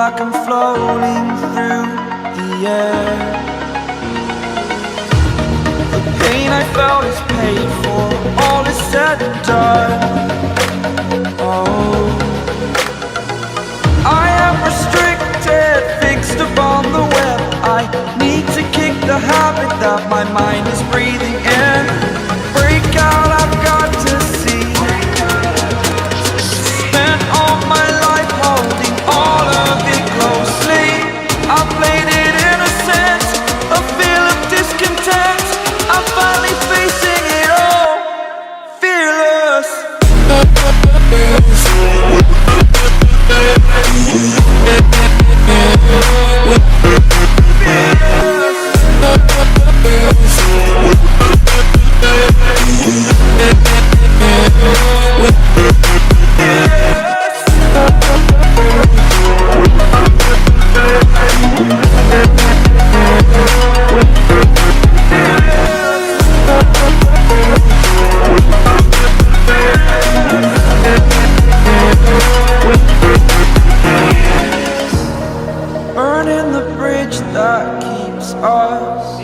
like I'm floating through the air. The pain I felt is paid for, all is said and done. Oh, I am restricted, fixed upon the web. I need to kick the habit that my mind is breathing in. Break out, I've got to see. Spent all my life holding all of it closely. I played it innocent, a feel of discontent. I'm finally facing it all, fearless. Burning the bridge that keeps us.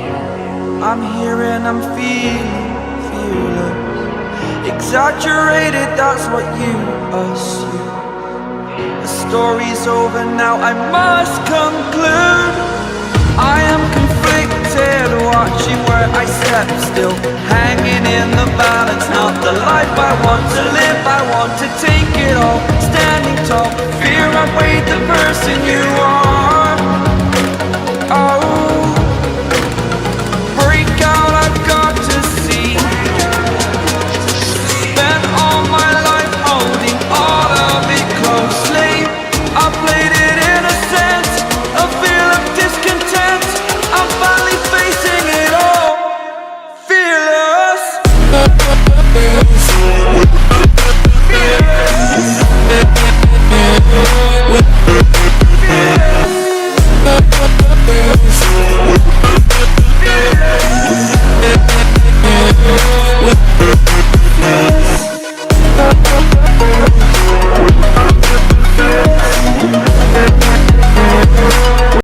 I'm here and I'm feeling fearless. Exaggerated, that's what you assume. The story's over now, I must conclude. I am conflicted, watching where I step still, hanging in the balance. Not the life I want to live, I want to take it all. Standing tall, fear I weighed the person you are. Oh,